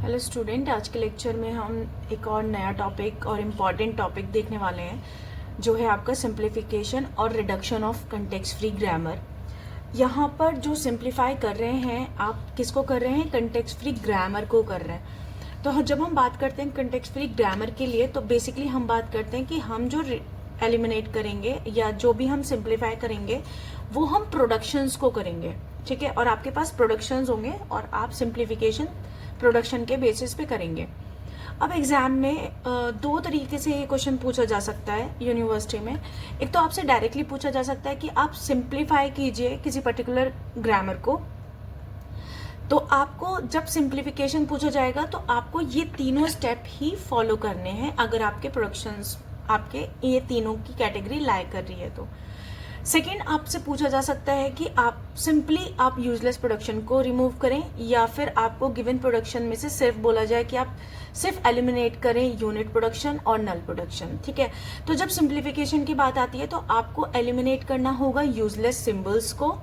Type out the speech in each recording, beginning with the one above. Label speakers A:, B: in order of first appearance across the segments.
A: Hello student, आज के lecture में हम एक और नया टॉपिक और इम्पॉर्टेंट टॉपिक देखने वाले हैं जो है आपका सिंप्लीफिकेशन और reduction of context free grammar. यहाँ पर जो सिंप्लीफाई कर रहे हैं आप किसको कर रहे हैं? कंटेक्स्ट फ्री ग्रामर को कर रहे हैं। तो जब हम बात करते हैं कंटेक्स्ट फ्री ग्रामर के लिए तो बेसिकली हम बात करते हैं कि हम जो एलिमिनेट करेंगे या जो भी हम सिंप्लीफाई करेंगे वो हम प्रोडक्शंस को करेंगे, ठीक है। और आपके पास प्रोडक्शंस होंगे और आप सिंप्लीफिकेशन प्रोडक्शन के बेसिस पे करेंगे। अब एग्जाम में दो तरीके से ये क्वेश्चन पूछा जा सकता है यूनिवर्सिटी में। एक तो आपसे डायरेक्टली पूछा जा सकता है कि आप सिंप्लीफाई कीजिए किसी पर्टिकुलर ग्रामर को। तो आपको जब सिंप्लीफिकेशन पूछा जाएगा तो आपको ये तीनों स्टेप ही फॉलो करने हैं अगर आपके प्रोडक्शंस आपके ये तीनों की कैटेगरी लाई कर रही है तो। सेकेंड, आपसे पूछा जा सकता है कि आप सिंपली आप यूजलेस प्रोडक्शन को रिमूव करें या फिर आपको गिवन प्रोडक्शन में से सिर्फ बोला जाए कि आप सिर्फ एलिमिनेट करें यूनिट प्रोडक्शन और नल प्रोडक्शन, ठीक है। तो जब सिंप्लीफिकेशन की बात आती है तो आपको एलिमिनेट करना होगा यूजलेस सिंबल्स को।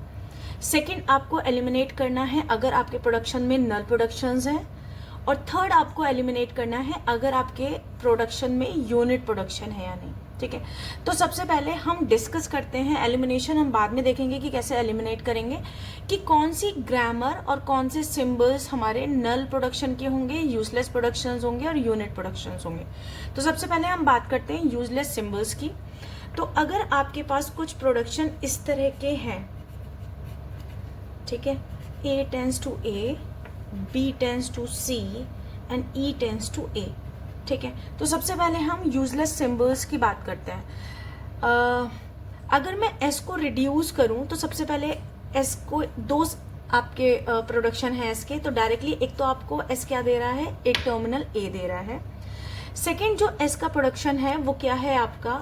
A: सेकेंड, आपको एलिमिनेट करना है अगर आपके प्रोडक्शन में नल प्रोडक्शंस हैं। और थर्ड, आपको एलिमिनेट करना है अगर आपके प्रोडक्शन में यूनिट प्रोडक्शन है या नहीं, ठीक है। तो सबसे पहले हम डिस्कस करते हैं एलिमिनेशन। हम बाद में देखेंगे कि कैसे एलिमिनेट करेंगे, कि कौन सी ग्रामर और कौन से सिंबल्स हमारे नल प्रोडक्शन के होंगे, यूजलेस प्रोडक्शंस होंगे और यूनिट प्रोडक्शंस होंगे। तो सबसे पहले हम बात करते हैं यूजलेस सिंबल्स की। तो अगर आपके पास कुछ प्रोडक्शन इस तरह के हैं, ठीक है, A tends to A, B tends to C and E tends to A, ठीक है। तो सबसे पहले हम यूजलेस सिंबल्स की बात करते हैं। अगर मैं S को रिड्यूस करूं तो सबसे पहले S को दो आपके प्रोडक्शन है S के, तो डायरेक्टली एक तो आपको S क्या दे रहा है, एक टर्मिनल A दे रहा है। सेकेंड, जो S का प्रोडक्शन है वो क्या है आपका,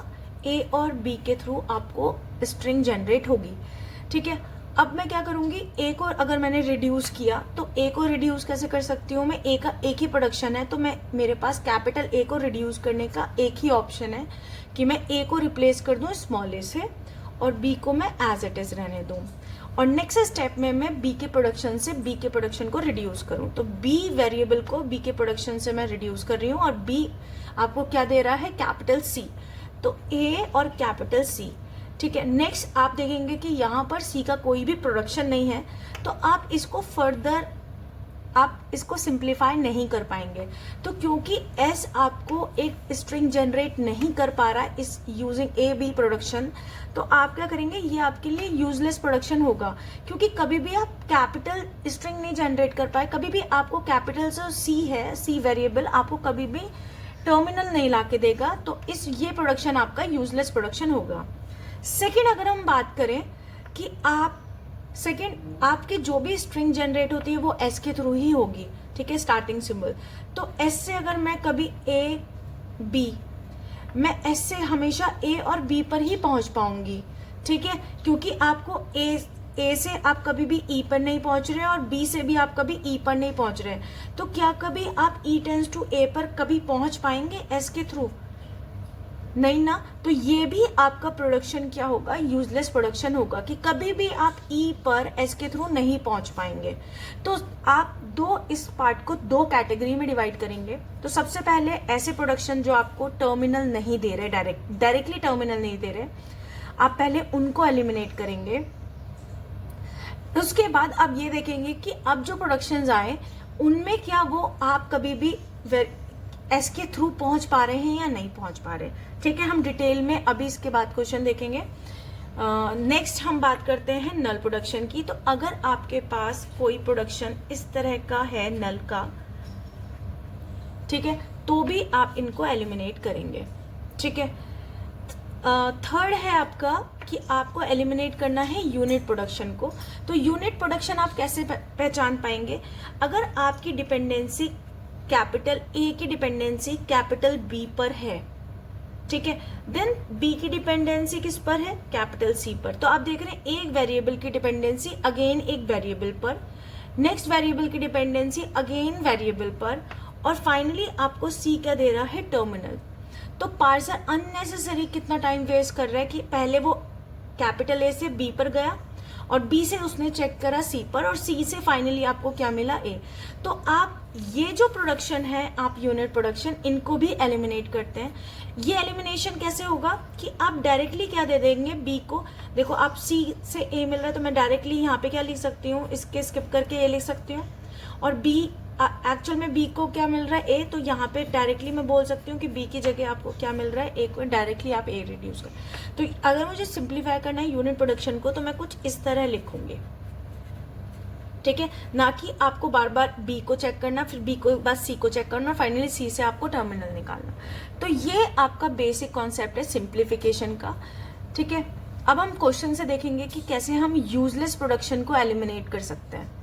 A: A और B के थ्रू आपको स्ट्रिंग जनरेट होगी, ठीक है। अब मैं क्या करूंगी, A को अगर मैंने रिड्यूस किया तो A को रिड्यूस कैसे कर सकती हूँ मैं, A का एक ही प्रोडक्शन है तो मेरे पास कैपिटल A को रिड्यूस करने का एक ही ऑप्शन है कि मैं A को रिप्लेस कर दूं स्मॉल a से और B को मैं एज इट इज रहने दूं। और नेक्स्ट स्टेप में मैं B के प्रोडक्शन से B के प्रोडक्शन को रिड्यूस करूं। तो B वेरिएबल को B के प्रोडक्शन से मैं रिड्यूस कर रही हूँ और B आपको क्या दे रहा है, कैपिटल C। तो A और कैपिटल C, ठीक है। नेक्स्ट आप देखेंगे कि यहाँ पर C का कोई भी प्रोडक्शन नहीं है तो आप इसको फर्दर आप इसको सिंप्लीफाई नहीं कर पाएंगे। तो क्योंकि S आपको एक स्ट्रिंग जनरेट नहीं कर पा रहा इस यूजिंग A B प्रोडक्शन, तो आप क्या करेंगे, ये आपके लिए यूजलेस प्रोडक्शन होगा। क्योंकि कभी भी आप कैपिटल स्ट्रिंग नहीं जनरेट कर पाए, कभी भी आपको कैपिटल जो C है, C वेरिएबल आपको कभी भी टर्मिनल नहीं ला के देगा, तो ये प्रोडक्शन आपका यूजलेस प्रोडक्शन होगा। सेकेंड, अगर हम बात करें कि आपके जो भी स्ट्रिंग जनरेट होती है वो S के थ्रू ही होगी, ठीक है, स्टार्टिंग सिंबल। तो S से अगर मैं कभी A B, मैं S से हमेशा A और B पर ही पहुंच पाऊंगी, ठीक है। क्योंकि आपको A से आप कभी भी E पर नहीं पहुंच रहे और B से भी आप कभी E पर नहीं पहुंच रहे, तो क्या कभी आप E टेंस टू A पर कभी पहुंच पाएंगे S के थ्रू? नहीं ना। तो ये भी आपका प्रोडक्शन क्या होगा, यूजलेस प्रोडक्शन होगा कि कभी भी आप E पर S के थ्रू नहीं पहुंच पाएंगे। तो आप इस पार्ट को दो कैटेगरी में डिवाइड करेंगे। तो सबसे पहले ऐसे प्रोडक्शन जो आपको टर्मिनल नहीं दे रहे, डायरेक्टली टर्मिनल नहीं दे रहे, आप पहले उनको एलिमिनेट करेंगे। उसके बाद आप ये देखेंगे कि अब जो प्रोडक्शंस आए उनमें क्या वो आप कभी भी S के थ्रू पहुंच पा रहे हैं या नहीं पहुंच पा रहे, ठीक है। हम डिटेल में अभी इसके बाद क्वेश्चन देखेंगे। नेक्स्ट हम बात करते हैं नल प्रोडक्शन की। तो अगर आपके पास कोई प्रोडक्शन इस तरह का है नल का, ठीक है, तो भी आप इनको एलिमिनेट करेंगे, ठीक है। थर्ड है आपका कि आपको एलिमिनेट करना है यूनिट प्रोडक्शन को। तो यूनिट प्रोडक्शन आप कैसे पहचान पाएंगे, अगर आपकी डिपेंडेंसी कैपिटल A की डिपेंडेंसी कैपिटल B पर है, ठीक है, देन B की डिपेंडेंसी किस पर है, कैपिटल C पर। तो आप देख रहे हैं एक वेरिएबल की डिपेंडेंसी अगेन एक वेरिएबल पर, नेक्स्ट वेरिएबल की डिपेंडेंसी अगेन वेरिएबल पर, और फाइनली आपको C क्या दे रहा है, टर्मिनल। तो पार्सर अननेसेसरी कितना टाइम वेस्ट कर रहा है कि पहले वो कैपिटल A से B पर गया और B से उसने चेक करा C पर और C से फाइनली आपको क्या मिला A। तो आप ये जो प्रोडक्शन है आप यूनिट प्रोडक्शन, इनको भी एलिमिनेट करते हैं। ये एलिमिनेशन कैसे होगा कि आप डायरेक्टली क्या दे देंगे बी को। देखो आप सी से ए मिल रहा है तो मैं डायरेक्टली यहाँ पे क्या लिख सकती हूँ, इसके स्किप करके ए लिख सकती हूँ। और बी एक्चुअल में बी को क्या मिल रहा है ए, तो यहाँ पे डायरेक्टली मैं बोल सकती हूँ कि बी की जगह आपको क्या मिल रहा है ए को, डायरेक्टली आप ए रिड्यूस कर। तो अगर मुझे सिंप्लीफाई करना है यूनिट प्रोडक्शन को तो मैं कुछ इस तरह लिखूंगी, ठीक है, ना कि आपको बार बार बी को चेक करना, फिर बी को बाद सी को चेक करना, फाइनली सी से आपको टर्मिनल निकालना। तो ये आपका बेसिक कॉन्सेप्ट है सिंप्लीफिकेशन का, ठीक है। अब हम क्वेश्चन से देखेंगे कि कैसे हम यूजलेस प्रोडक्शन को एलिमिनेट कर सकते हैं।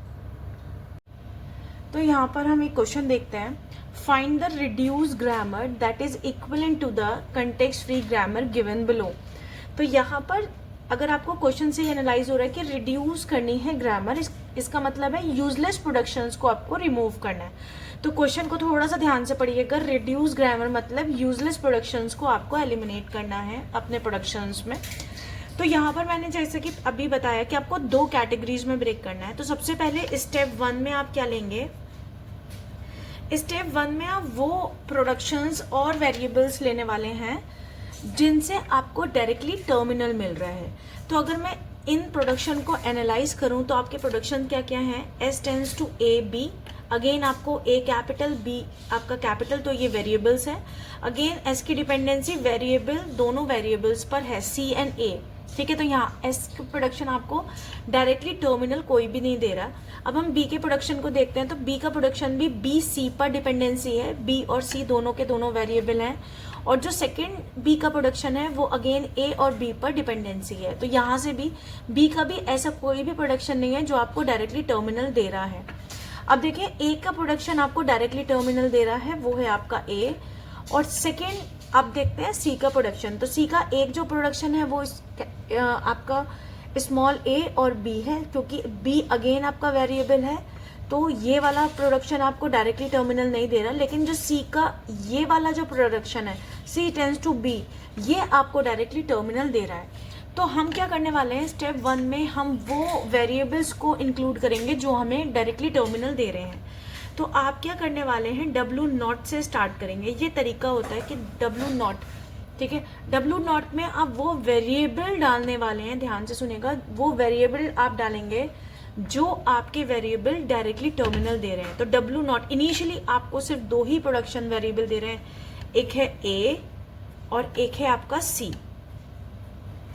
A: तो यहाँ पर हम एक क्वेश्चन देखते हैं, find the reduce grammar that is equivalent to the context free grammar given below. तो यहाँ पर अगर आपको क्वेश्चन से एनालाइज हो रहा है कि रिड्यूस करनी है ग्रामर, इसका मतलब है यूजलेस प्रोडक्शंस को आपको रिमूव करना है। तो क्वेश्चन को थोड़ा सा ध्यान से पढ़िएगा, रिड्यूस ग्रामर मतलब यूजलेस प्रोडक्शंस को आपको एलिमिनेट करना है अपने प्रोडक्शंस में। तो यहाँ पर मैंने जैसे कि अभी बताया कि आपको 2 कैटेगरीज में ब्रेक करना है। तो सबसे पहले स्टेप 1 में आप क्या लेंगे, स्टेप 1 में आप वो प्रोडक्शंस और वेरिएबल्स लेने वाले हैं जिनसे आपको डायरेक्टली टर्मिनल मिल रहा है। तो अगर मैं इन प्रोडक्शन को एनालाइज करूं तो आपके प्रोडक्शन क्या क्या हैं, S tends to A B, again आपको ए कैपिटल बी आपका कैपिटल, तो ये वेरिएबल्स है। अगेन एस की डिपेंडेंसी वेरिएबल, दोनों वेरिएबल्स पर है सी एंड ए, ठीक है। तो यहाँ एस का प्रोडक्शन आपको डायरेक्टली टर्मिनल कोई भी नहीं दे रहा। अब हम बी के प्रोडक्शन को देखते हैं, तो बी का प्रोडक्शन भी बी सी पर डिपेंडेंसी है, बी और सी दोनों के दोनों वेरिएबल हैं। और जो सेकंड बी का प्रोडक्शन है वो अगेन ए और बी पर डिपेंडेंसी है। तो यहाँ से भी बी का भी ऐसा कोई भी प्रोडक्शन नहीं है जो आपको डायरेक्टली टर्मिनल दे रहा है। अब देखिए ए का प्रोडक्शन आपको डायरेक्टली टर्मिनल दे रहा है, वो है आपका ए। और सेकेंड आप देखते हैं सी का प्रोडक्शन, तो सी का एक जो प्रोडक्शन है वो आपका स्मॉल ए और बी है, क्योंकि बी अगेन आपका वेरिएबल है। तो ये वाला प्रोडक्शन आपको डायरेक्टली टर्मिनल नहीं दे रहा, लेकिन जो सी का ये वाला जो प्रोडक्शन है सी टेंस टू बी, ये आपको डायरेक्टली टर्मिनल दे रहा है। तो हम क्या करने वाले हैं, स्टेप 1 में हम वो वेरिएबल्स को इंक्लूड करेंगे जो हमें डायरेक्टली टर्मिनल दे रहे हैं। तो आप क्या करने वाले हैं, डब्ल्यू नॉट से स्टार्ट करेंगे। ये तरीका होता है कि डब्ल्यू नॉट, ठीक है, डब्ल्यू नॉट में आप वो वेरिएबल डालने वाले हैं, ध्यान से सुनिएगा, वो वेरिएबल आप डालेंगे जो आपके वेरिएबल डायरेक्टली टर्मिनल दे रहे हैं। तो डब्ल्यू नॉट इनिशियली आपको सिर्फ 2 ही प्रोडक्शन वेरिएबल दे रहे हैं, एक है ए और एक है आपका सी,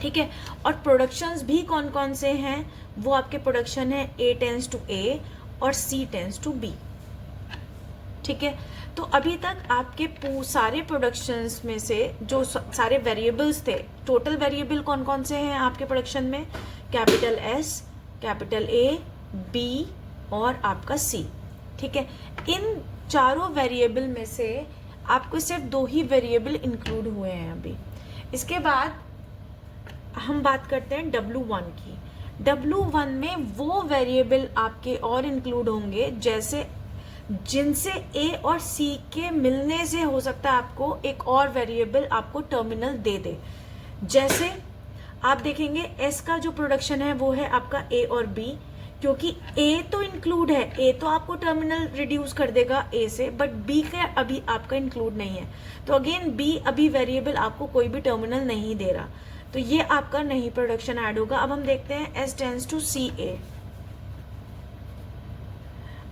A: ठीक है। और प्रोडक्शंस भी कौन कौन से हैं, वो आपके प्रोडक्शन है ए टेंस टू ए और सी टेंस टू बी, ठीक है। तो अभी तक आपके सारे प्रोडक्शंस में से जो सारे वेरिएबल्स थे, टोटल वेरिएबल कौन कौन से हैं आपके प्रोडक्शन में, capital S, capital A, B और आपका सी, ठीक है। इन चारों वेरिएबल में से आपको सिर्फ 2 ही वेरिएबल इंक्लूड हुए हैं अभी। इसके बाद हम बात करते हैं W1 की। W1 में वो वेरिएबल आपके और इंक्लूड होंगे जैसे जिनसे ए और सी के मिलने से हो सकता है आपको एक और वेरिएबल आपको टर्मिनल दे दे। जैसे आप देखेंगे एस का जो प्रोडक्शन है वो है आपका ए और बी, क्योंकि ए तो इंक्लूड है, ए तो आपको टर्मिनल रिड्यूस कर देगा ए से, बट बी का अभी आपका इंक्लूड नहीं है। तो अगेन बी अभी वेरिएबल आपको कोई भी टर्मिनल नहीं दे रहा, तो ये आपका नहीं प्रोडक्शन ऐड होगा। अब हम देखते हैं एस टेंस टू सी ए।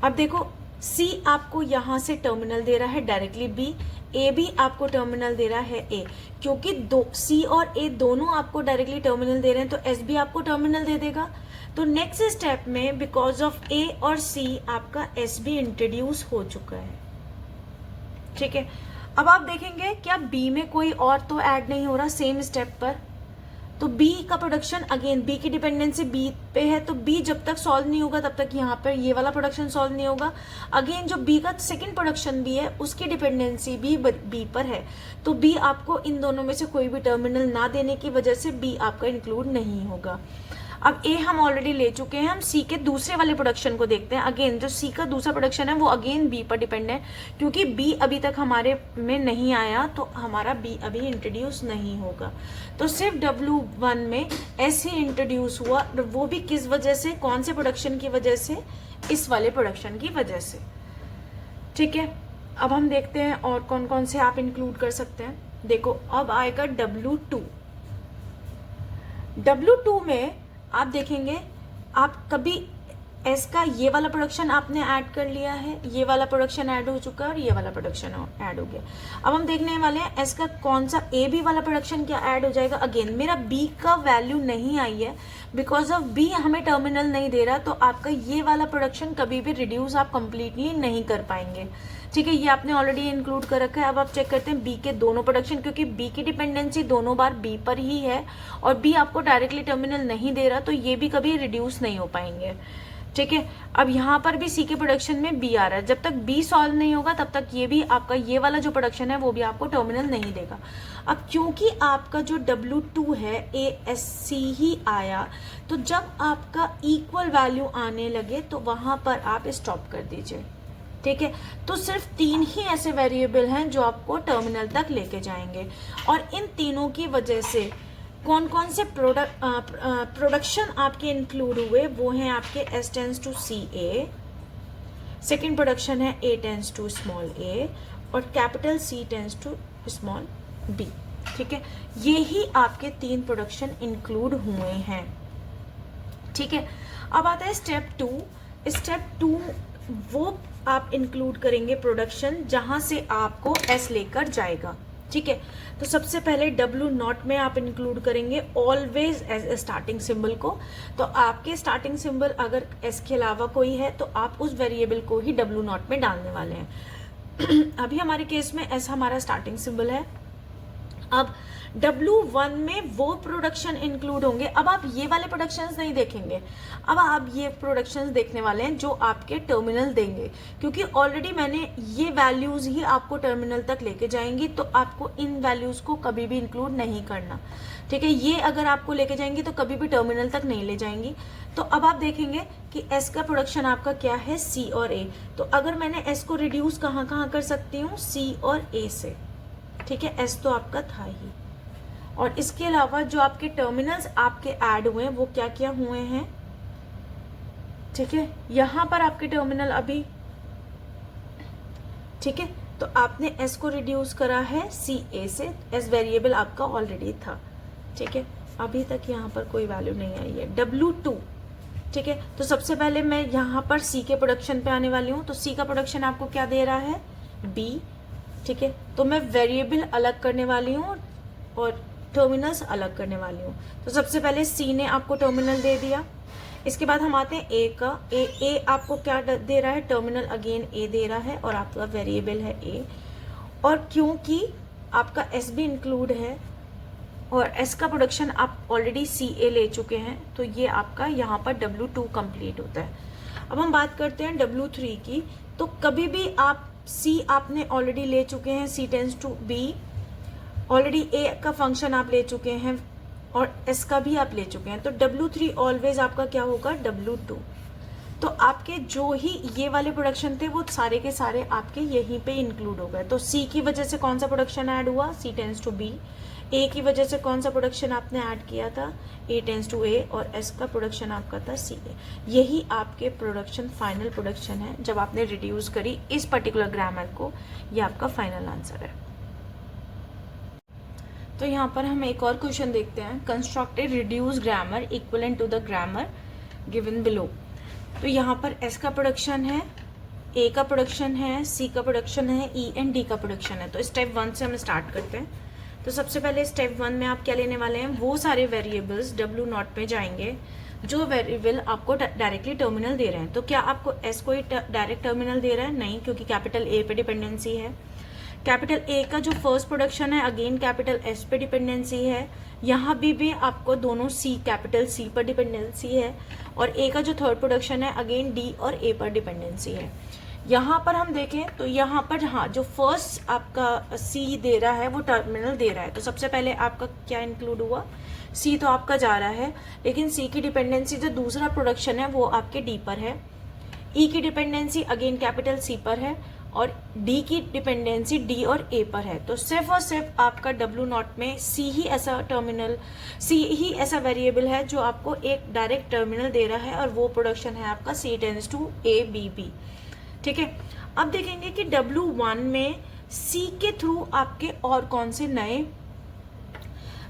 A: अब देखो सी आपको यहां से टर्मिनल दे रहा है डायरेक्टली बी, ए भी आपको टर्मिनल दे रहा है ए, क्योंकि सी और ए दोनों आपको डायरेक्टली टर्मिनल दे रहे हैं, तो एस भी आपको टर्मिनल दे देगा। तो नेक्स्ट स्टेप में बिकॉज ऑफ ए और सी आपका एस भी इंट्रोड्यूस हो चुका है, ठीक है। अब आप देखेंगे क्या बी में कोई और तो ऐड नहीं हो रहा सेम स्टेप पर, तो बी का प्रोडक्शन अगेन बी की डिपेंडेंसी बी पे है, तो बी जब तक सॉल्व नहीं होगा तब तक यहाँ पर ये वाला प्रोडक्शन सॉल्व नहीं होगा। अगेन जो बी का सेकंड प्रोडक्शन भी है उसकी डिपेंडेंसी भी बी पर है, तो बी आपको इन दोनों में से कोई भी टर्मिनल ना देने की वजह से बी आपका इंक्लूड नहीं होगा। अब ए हम ऑलरेडी ले चुके हैं, हम सी के दूसरे वाले प्रोडक्शन को देखते हैं। अगेन जो सी का दूसरा प्रोडक्शन है वो अगेन बी पर डिपेंड है, क्योंकि बी अभी तक हमारे में नहीं आया तो हमारा बी अभी इंट्रोड्यूस नहीं होगा। तो सिर्फ W1 में एस ही इंट्रोड्यूस हुआ, वो भी किस वजह से, कौन से प्रोडक्शन की वजह से, इस वाले प्रोडक्शन की वजह से। ठीक है, अब हम देखते हैं और कौन कौन से आप इंक्लूड कर सकते हैं। देखो अब आएगा W2। W2 में आप देखेंगे, आप कभी एस का ये वाला प्रोडक्शन आपने ऐड कर लिया है, ये वाला प्रोडक्शन ऐड हो चुका है और ये वाला प्रोडक्शन ऐड हो गया। अब हम देखने वाले हैं एस का कौन सा ए बी वाला प्रोडक्शन क्या ऐड हो जाएगा। अगेन मेरा बी का वैल्यू नहीं आई है, बिकॉज ऑफ बी हमें टर्मिनल नहीं दे रहा, तो आपका ये वाला प्रोडक्शन कभी भी रिड्यूस आप कंप्लीटली नहीं कर पाएंगे। ठीक है, ये आपने ऑलरेडी इंक्लूड कर रखा है। अब आप चेक करते हैं बी के दोनों प्रोडक्शन, क्योंकि बी की डिपेंडेंसी दोनों बार बी पर ही है और बी आपको डायरेक्टली टर्मिनल नहीं दे रहा, तो ये भी कभी रिड्यूस नहीं हो पाएंगे। ठीक है, अब यहाँ पर भी सी के प्रोडक्शन में बी आ रहा है, जब तक बी सॉल्व नहीं होगा तब तक ये भी आपका ये वाला जो प्रोडक्शन है वो भी आपको टर्मिनल नहीं देगा। अब क्योंकि आपका जो W2 है ASC ही आया, तो जब आपका इक्वल वैल्यू आने लगे तो वहां पर आप स्टॉप कर दीजिए। ठीक है, तो सिर्फ 3 ही ऐसे वेरिएबल हैं जो आपको टर्मिनल तक लेके जाएंगे, और इन तीनों की वजह से कौन कौन से प्रोडक्शन आपके इंक्लूड हुए वो हैं आपके S tends to CA, second production है A tends to small a, और capital C tends to small b। ठीक है, ये ही आपके 3 प्रोडक्शन इंक्लूड हुए हैं। ठीक है, अब आता है स्टेप 2। स्टेप 2 वो आप इंक्लूड करेंगे प्रोडक्शन जहां से आपको S लेकर जाएगा। ठीक है, तो सबसे पहले W0 में आप इंक्लूड करेंगे always as a starting symbol को। तो आपके स्टार्टिंग सिंबल अगर S के अलावा कोई है तो आप उस वेरिएबल को ही W0 में डालने वाले हैं। अभी हमारे केस में S हमारा स्टार्टिंग सिंबल है। अब W1 में वो प्रोडक्शन इंक्लूड होंगे। अब आप ये वाले प्रोडक्शंस नहीं देखेंगे, अब आप ये प्रोडक्शंस देखने वाले हैं जो आपके टर्मिनल देंगे, क्योंकि ऑलरेडी मैंने ये वैल्यूज ही आपको टर्मिनल तक लेके जाएंगी, तो आपको इन वैल्यूज को कभी भी इंक्लूड नहीं करना। ठीक है, ये अगर आपको लेके जाएंगी तो कभी भी टर्मिनल तक नहीं ले जाएंगी। तो अब आप देखेंगे कि S का प्रोडक्शन आपका क्या है, C और A। तो अगर मैंने S को रिड्यूस कहाँ कहाँ कर सकती हूँ, C और A से। ठीक है, S तो आपका था ही, और इसके अलावा जो आपके टर्मिनल्स आपके ऐड हुए हैं वो क्या क्या हुए हैं। ठीक है, यहां पर आपके टर्मिनल अभी, ठीक है, तो आपने S को रिड्यूस करा है CA से, S वेरिएबल आपका ऑलरेडी था। ठीक है, अभी तक यहाँ पर कोई वैल्यू नहीं आई है। W2, ठीक है, तो सबसे पहले मैं यहाँ पर C के प्रोडक्शन पे आने वाली हूँ। तो C का प्रोडक्शन आपको क्या दे रहा है, B। ठीक है, तो मैं वेरिएबल अलग करने वाली हूँ और टर्मिनल्स अलग करने वाली हूँ। तो सबसे पहले C ने आपको टर्मिनल दे दिया। इसके बाद हम आते हैं A का। A आपको क्या दे रहा है, टर्मिनल अगेन A दे रहा है और आपका वेरिएबल है A। और क्योंकि आपका S भी इंक्लूड है और S का प्रोडक्शन आप ऑलरेडी CA ले चुके हैं, तो ये आपका यहाँ पर W2 कंप्लीट होता है। अब हम बात करते हैं W3 की। तो कभी भी आप C आपने ऑलरेडी ले चुके हैं, C tends to B, already A का फंक्शन आप ले चुके हैं और S का भी आप ले चुके हैं, तो W3 ऑलवेज आपका क्या होगा, W2। तो आपके जो ही ये वाले प्रोडक्शन थे वो सारे के सारे आपके यहीं पे इंक्लूड हो गए। तो C की वजह से कौन सा प्रोडक्शन ऐड हुआ, C tends to B। A की वजह से कौन सा प्रोडक्शन आपने ऐड किया था, A टेंस टू A, और S का प्रोडक्शन आपका था CA। यही आपके प्रोडक्शन फाइनल प्रोडक्शन है जब आपने रिड्यूस करी इस पर्टिकुलर ग्रामर को। ये आपका फाइनल आंसर है। तो यहाँ पर हम एक और क्वेश्चन देखते हैं, construct a reduce grammar equivalent to the grammar given below. तो यहाँ पर S का प्रोडक्शन है, A का प्रोडक्शन है, C का प्रोडक्शन है, E एंड D का प्रोडक्शन है। तो स्टेप 1 से हम स्टार्ट करते हैं। तो सबसे पहले स्टेप 1 में आप क्या लेने वाले हैं, वो सारे वेरिएबल्स W0 में जाएंगे जो वेरिएबल आपको डायरेक्टली टर्मिनल दे रहे हैं। तो क्या आपको S को ही डायरेक्ट टर्मिनल दे रहा है, नहीं, क्योंकि कैपिटल A पे डिपेंडेंसी है। कैपिटल A का जो फर्स्ट प्रोडक्शन है अगेन कैपिटल S पे डिपेंडेंसी है। यहाँ भी आपको दोनों C कैपिटल C पर डिपेंडेंसी है, और A का जो थर्ड प्रोडक्शन है अगेन D और A पर डिपेंडेंसी है। यहाँ पर हम देखें तो यहाँ पर हाँ, जो फर्स्ट आपका C दे रहा है वो टर्मिनल दे रहा है। तो सबसे पहले आपका क्या इंक्लूड हुआ, C तो आपका जा रहा है, लेकिन C की डिपेंडेंसी जो दूसरा प्रोडक्शन है वो आपके D पर है। E की डिपेंडेंसी अगेन कैपिटल C पर है, और D की डिपेंडेंसी D और A पर है। तो सिर्फ और सिर्फ आपका W0 में C ही ऐसा टर्मिनल, C ही ऐसा वेरिएबल है जो आपको एक डायरेक्ट टर्मिनल दे रहा है, और वो प्रोडक्शन है आपका C tends to A B B। ठीक है, अब देखेंगे कि W1 में C के थ्रू आपके और कौन से नए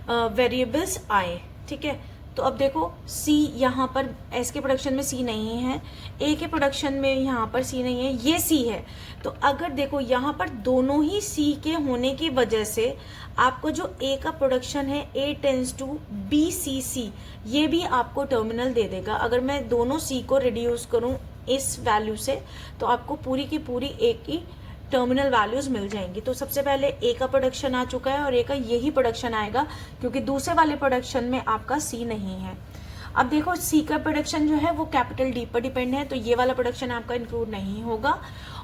A: वेरिएबल्स आए। ठीक है, तो अब देखो C यहाँ पर S के प्रोडक्शन में C नहीं है, A के प्रोडक्शन में यहाँ पर C नहीं है, ये C है। तो अगर देखो यहाँ पर दोनों ही C के होने की वजह से आपको जो A का प्रोडक्शन है A टेंस टू BCC, ये भी आपको टर्मिनल दे देगा। अगर मैं दोनों C को रिड्यूस करूँ इस वैल्यू से तो आपको पूरी की पूरी A की टर्मिनल वैल्यूज मिल जाएंगी। तो सबसे पहले ए का प्रोडक्शन आ चुका है और ए का यही प्रोडक्शन आएगा क्योंकि दूसरे वाले प्रोडक्शन में आपका सी नहीं है। अब देखो सी का प्रोडक्शन जो है वो कैपिटल डी पर डिपेंड है, तो ये वाला प्रोडक्शन आपका इंक्लूड नहीं होगा।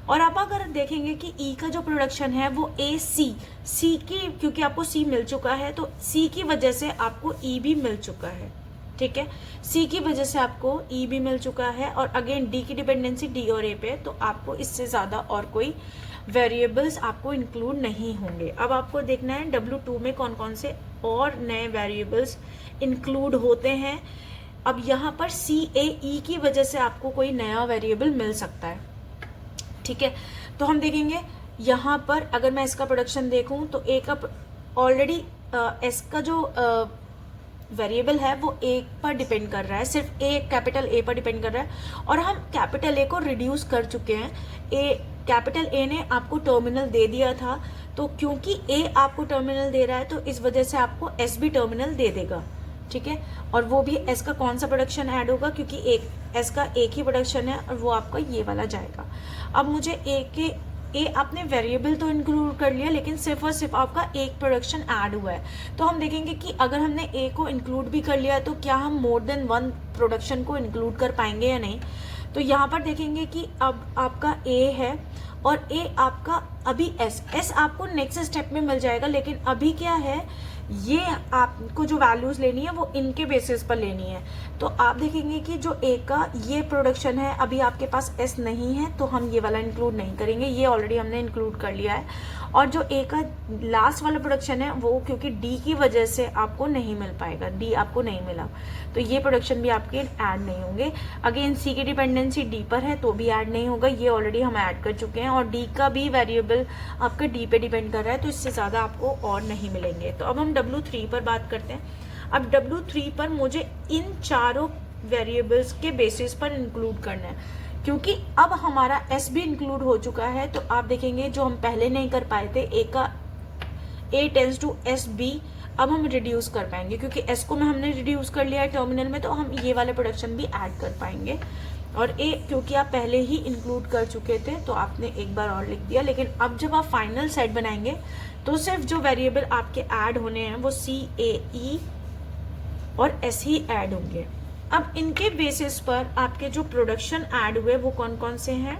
A: और आप अगर देखेंगे कि ई का जो प्रोडक्शन है वो ए सी की, क्योंकि आपको सी मिल चुका है तो सी की वजह से आपको ई भी मिल चुका है। ठीक है, सी की वजह से आपको ई भी मिल चुका है और अगेन डी की डिपेंडेंसी डी और ए पे, तो आपको इससे ज़्यादा और कोई वेरिएबल्स आपको इंक्लूड नहीं होंगे। अब आपको देखना है W2 में कौन कौन से और नए वेरिएबल्स इंक्लूड होते हैं। अब यहाँ पर CAE की वजह से आपको कोई नया वेरिएबल मिल सकता है। ठीक है, तो हम देखेंगे यहाँ पर अगर मैं इसका प्रोडक्शन देखूँ तो ए का ऑलरेडी एस का जो वेरिएबल है वो ए पर डिपेंड कर रहा है, सिर्फ ए कैपिटल ए पर डिपेंड कर रहा है और हम कैपिटल ए को रिड्यूस कर चुके हैं। कैपिटल ए ने आपको टर्मिनल दे दिया था, तो क्योंकि ए आपको टर्मिनल दे रहा है तो इस वजह से आपको एस भी टर्मिनल दे देगा। ठीक है, और वो भी एस का कौन सा प्रोडक्शन ऐड होगा, क्योंकि एस का एक ही प्रोडक्शन है और वो आपका ये वाला जाएगा। अब मुझे ए आपने वेरिएबल तो इंक्लूड कर लिया लेकिन सिर्फ और सिर्फ आपका एक प्रोडक्शन ऐड हुआ है। तो हम देखेंगे कि अगर हमने ए को इंक्लूड भी कर लिया तो क्या हम मोर देन वन प्रोडक्शन को इंक्लूड कर पाएंगे या नहीं। तो यहाँ पर देखेंगे कि अब आपका ए है और ए आपका अभी एस आपको नेक्स्ट स्टेप में मिल जाएगा, लेकिन अभी क्या है, ये आपको जो वैल्यूज लेनी है वो इनके बेसिस पर लेनी है। तो आप देखेंगे कि जो ए का ये प्रोडक्शन है अभी आपके पास एस नहीं है तो हम ये वाला इंक्लूड नहीं करेंगे, ये ऑलरेडी हमने इंक्लूड कर लिया है। और जो ए का लास्ट वाला प्रोडक्शन है वो क्योंकि डी की वजह से आपको नहीं मिल पाएगा, डी आपको नहीं मिला तो ये प्रोडक्शन भी आपके ऐड नहीं होंगे। अगेन सी की डिपेंडेंसी डी पर है तो भी ऐड नहीं होगा, ये ऑलरेडी हम ऐड कर चुके हैं। और डी का भी वेरिएबल आपका डी पे डिपेंड कर रहा है तो इससे ज़्यादा आपको और नहीं मिलेंगे। तो अब हम W3 पर बात करते हैं। अब W3 पर मुझे इन चारों वेरिएबल्स के बेसिस पर इंक्लूड करना है, क्योंकि अब हमारा S भी इंक्लूड हो चुका है। तो आप देखेंगे जो हम पहले नहीं कर पाए थे A टेंस टू SB, अब हम रिड्यूस कर पाएंगे क्योंकि S को में हमने रिड्यूस कर लिया है टर्मिनल में, तो हम ये वाले प्रोडक्शन भी ऐड कर पाएंगे। और A क्योंकि आप पहले ही इंक्लूड कर चुके थे तो आपने एक बार और लिख दिया, लेकिन अब जब आप फाइनल सेट बनाएंगे तो सिर्फ जो वेरिएबल आपके ऐड होने हैं वो CAE और S ही ऐड होंगे। अब इनके बेसिस पर आपके जो प्रोडक्शन ऐड हुए वो कौन कौन से हैं।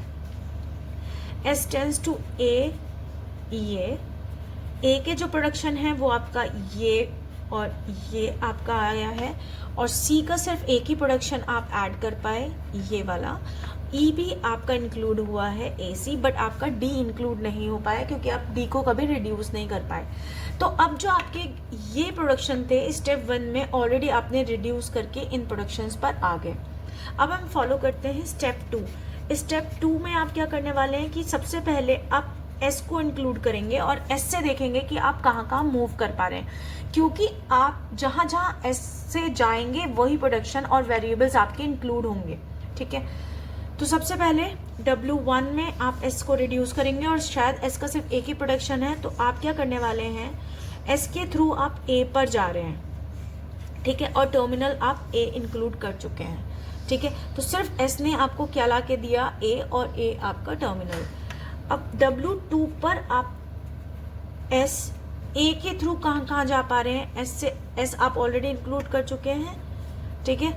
A: S टेंस टू ए के जो प्रोडक्शन है वो आपका ये और ये आपका आया है, और C का सिर्फ एक ही प्रोडक्शन आप ऐड कर पाए ये वाला। E भी आपका इंक्लूड हुआ है AC, बट आपका D इंक्लूड नहीं हो पाया क्योंकि आप D को कभी रिड्यूस नहीं कर पाए। तो अब जो आपके ये प्रोडक्शन थे स्टेप 1 में ऑलरेडी आपने रिड्यूस करके इन प्रोडक्शंस पर आ गए। अब हम फॉलो करते हैं स्टेप 2। स्टेप 2 में आप क्या करने वाले हैं कि सबसे पहले आप S को इंक्लूड करेंगे और S से देखेंगे कि आप कहाँ कहाँ मूव कर पा रहे हैं, क्योंकि आप जहाँ जहाँ S से जाएंगे वही प्रोडक्शन और वेरिएबल्स आपके इंक्लूड होंगे। ठीक है, तो सबसे पहले W1 में आप S को रिड्यूस करेंगे और शायद S का सिर्फ एक ही प्रोडक्शन है, तो आप क्या करने वाले हैं, S के थ्रू आप A पर जा रहे हैं। ठीक है, और टर्मिनल आप A इंक्लूड कर चुके हैं। ठीक है, तो सिर्फ S ने आपको क्या ला के दिया, A, और A आपका टर्मिनल। अब W2 पर आप S A के थ्रू कहाँ कहाँ जा पा रहे हैं, S आप ऑलरेडी इंक्लूड कर चुके हैं। ठीक है,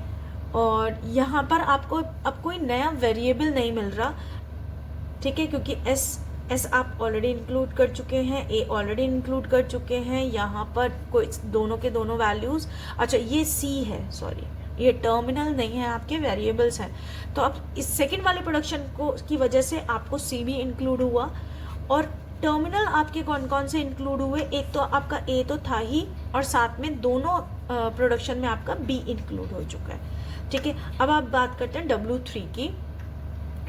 A: और यहाँ पर आपको अब कोई नया वेरिएबल नहीं मिल रहा। ठीक है, क्योंकि S आप ऑलरेडी इंक्लूड कर चुके हैं, A ऑलरेडी इंक्लूड कर चुके हैं। यहाँ पर कोई दोनों के दोनों वैल्यूज, अच्छा ये C है, सॉरी ये टर्मिनल नहीं है, आपके वेरिएबल्स हैं। तो अब इस सेकंड वाले प्रोडक्शन को की वजह से आपको C भी इंक्लूड हुआ, और टर्मिनल आपके कौन कौन से इंक्लूड हुए, एक तो आपका A तो था ही और साथ में दोनों प्रोडक्शन में आपका B इंक्लूड हो चुका है। ठीक है, अब आप बात करते हैं W3 की।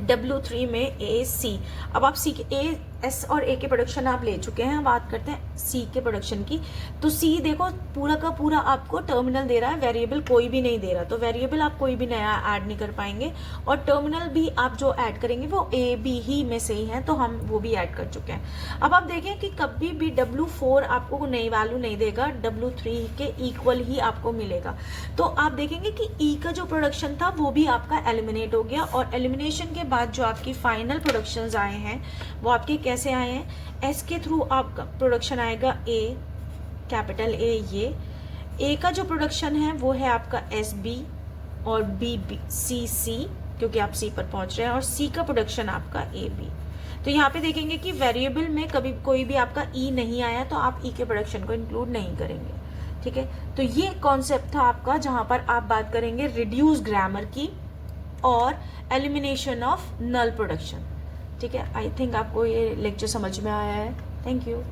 A: W3 में ए सी। अब आप सी के ए एस और ए के प्रोडक्शन आप ले चुके हैं, बात करते हैं सी के प्रोडक्शन की। तो सी देखो पूरा का पूरा आपको टर्मिनल दे रहा है, वेरिएबल कोई भी नहीं दे रहा, तो वेरिएबल आप कोई भी नया ऐड नहीं कर पाएंगे, और टर्मिनल भी आप जो ऐड करेंगे वो ए बी ही में से ही है, तो हम वो भी ऐड कर चुके हैं। अब आप देखें कि कभी भी W4 आपको नई वैल्यू नहीं देगा, W3 के इक्वल ही आपको मिलेगा। तो आप देखेंगे कि ई का जो प्रोडक्शन था वो भी आपका एलिमिनेट हो गया, और एलिमिनेशन के बाद जो आपकी फाइनल प्रोडक्शंस आए हैं वो आपके कैसे आए हैं, एस के थ्रू आपका प्रोडक्शन आएगा ए, कैपिटल ए, ये ए का जो प्रोडक्शन है वो है आपका एस बी, और बी बी सी सी, क्योंकि आप सी पर पहुंच रहे हैं, और सी का प्रोडक्शन आपका ए बी। तो यहाँ पे देखेंगे कि वेरिएबल में कभी कोई भी आपका ई नहीं आया, तो आप ई के प्रोडक्शन को इंक्लूड नहीं करेंगे, ठीक है। तो ये कॉन्सेप्ट था आपका, जहां पर आप बात करेंगे रिड्यूस ग्रामर की और एलिमिनेशन ऑफ नल प्रोडक्शन, ठीक है। आई थिंक आपको ये लेक्चर समझ में आया है। Thank you.